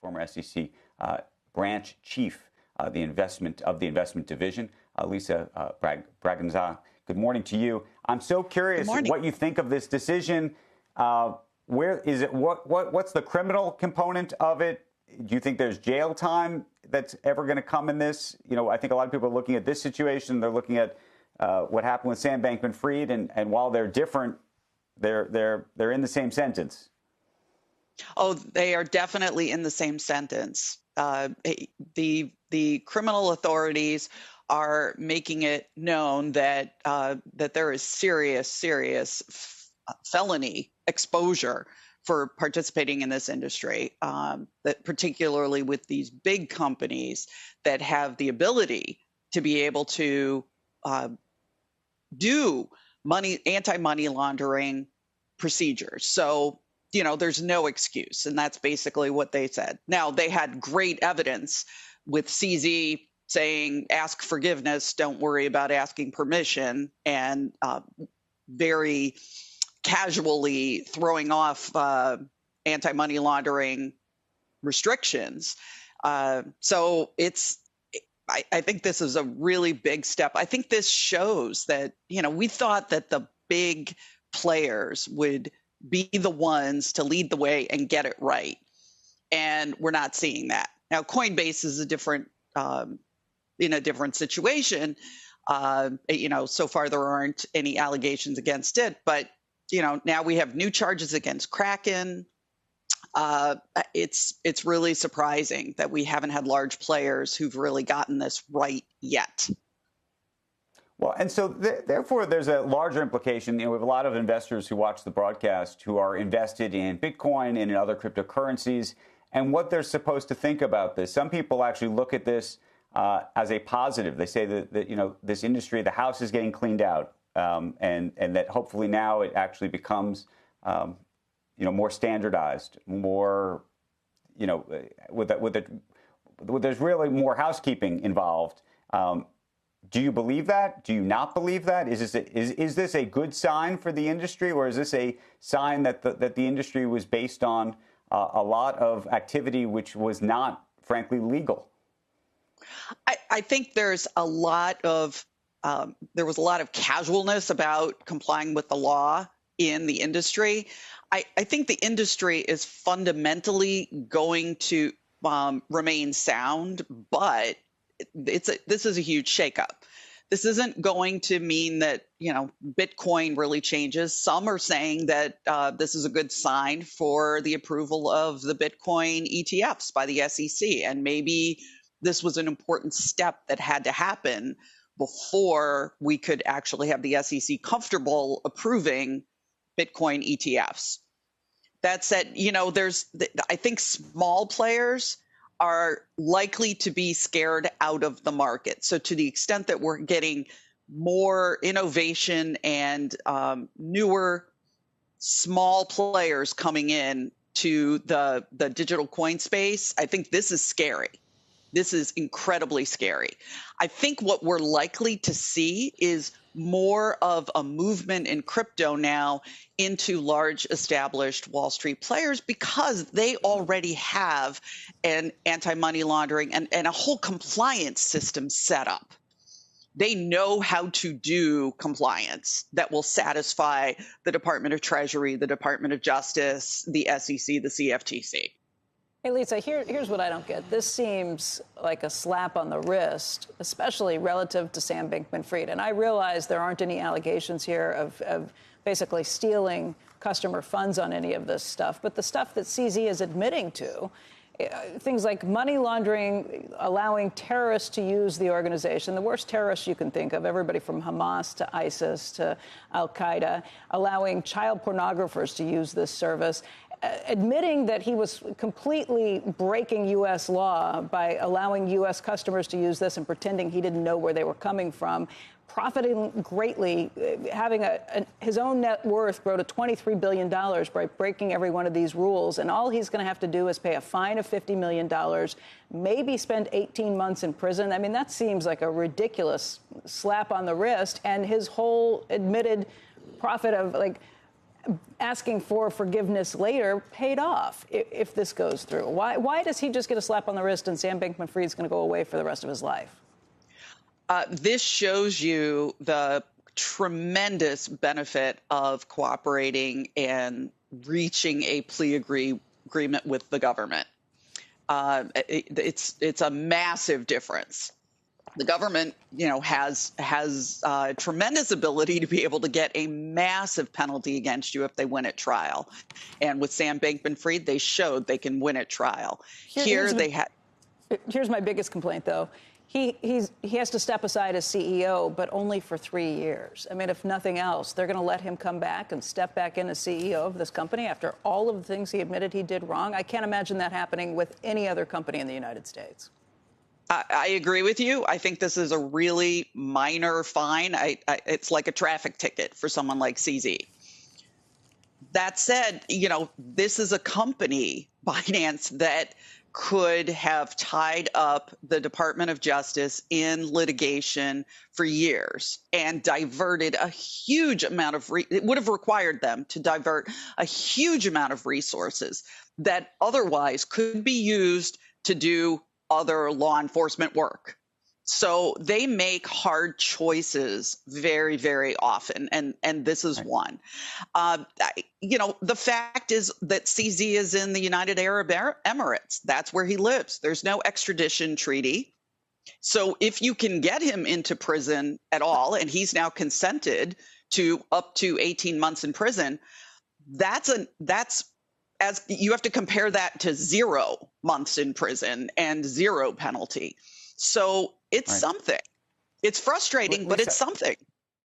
former SEC branch chief, the investment division. Lisa Braganca, good morning to you. I'm so curious what you think of this decision. Where is it? What's the criminal component of it? Do you think there's jail time that's ever going to come in this? You know, I think a lot of people are looking at this situation. They're looking at what happened with Sam Bankman-Fried, and while they're different, they're in the same sentence. Oh, they are definitely in the same sentence. The criminal authorities are making it known that that there is serious felony exposure for participating in this industry, that particularly with these big companies that have the ability to be able to do anti-money laundering procedures. So, you know, there's no excuse. And that's basically what they said. Now, they had great evidence with CZ saying, ask forgiveness, don't worry about asking permission, and very casually throwing off anti-money laundering restrictions. So I think this is a really big step. I think this shows that, you know, we thought that the big players would be the ones to lead the way and get it right. And we're not seeing that. Now, Coinbase is in a different situation. You know, so far there aren't any allegations against it, but, you know, now we have new charges against Kraken. It's really surprising that we haven't had large players who've really gotten this right yet. Well, and so therefore, there's a larger implication. You know, we have a lot of investors who watch the broadcast who are invested in Bitcoin and in other cryptocurrencies, and what they're supposed to think about this. Some people actually look at this as a positive. They say that you know, this industry, the house is getting cleaned out, and that hopefully now it actually becomes you know, more standardized, more, you know, there's really more housekeeping involved. Do you believe that? Do you not believe that? Is this a good sign for the industry, or is this a sign that the industry was based on a lot of activity which was not, frankly, legal? I think there's a lot of there was a lot of casualness about complying with the law in the industry. I think the industry is fundamentally going to remain sound, but this is a huge shakeup. This isn't going to mean that, you know, Bitcoin really changes. Some are saying that this is a good sign for the approval of the Bitcoin ETFs by the SEC, and maybe this was an important step that had to happen before we could actually have the SEC comfortable approving Bitcoin ETFs. That said, you know, I think small players are likely to be scared out of the market. So to the extent that we're getting more innovation and newer small players coming in to the digital coin space, I think this is scary. This is incredibly scary. I think what we're likely to see is more of a movement in crypto now into large established Wall Street players, because they already have an anti-money laundering and a whole compliance system set up. They know how to do compliance that will satisfy the Department of Treasury, the Department of Justice, the SEC, the CFTC. Hey, Lisa, here's what I don't get. This seems like a slap on the wrist, especially relative to Sam Bankman-Fried. And I realize there aren't any allegations here of basically stealing customer funds on any of this stuff. But the stuff that CZ is admitting to, things like money laundering, allowing terrorists to use the organization, the worst terrorists you can think of, everybody from Hamas to ISIS to Al-Qaeda, allowing child pornographers to use this service, admitting that he was completely breaking U.S. law by allowing U.S. customers to use this and pretending he didn't know where they were coming from, profiting greatly, having his own net worth grow to $23 billion by breaking every one of these rules. And all he's going to have to do is pay a fine of $50 million, maybe spend 18 months in prison. I mean, that seems like a ridiculous slap on the wrist. And his whole admitted profit of, like, asking for forgiveness later paid off if this goes through. Why does he just get a slap on the wrist and Sam Bankman-Fried's going to go away for the rest of his life? This shows you the tremendous benefit of cooperating and reaching a plea agreement with the government. It's a massive difference. The government, has tremendous ability to be able to get a massive penalty against you if they win at trial. And with Sam Bankman-Fried, they showed they can win at trial. Here's my biggest complaint, though. He has to step aside as CEO, but only for 3 years. I mean, if nothing else, they're going to let him come back and step back in as CEO of this company after all of the things he admitted he did wrong. I can't imagine that happening with any other company in the United States. I agree with you. I think this is a really minor fine. It's like a traffic ticket for someone like CZ. That said, this is a company, Binance, that could have tied up the Department of Justice in litigation for years and diverted a huge amount of it would have required them to divert a huge amount of resources that otherwise could be used to do other law enforcement work. So they make hard choices very, very often, and this is one. The fact is that CZ is in the United Arab Emirates. That's where he lives. There's no extradition treaty. So if you can get him into prison at all, and he's now consented to up to 18 months in prison, as you have to compare that to 0 months in prison and 0 penalty. So it's something. It's frustrating, but it's something.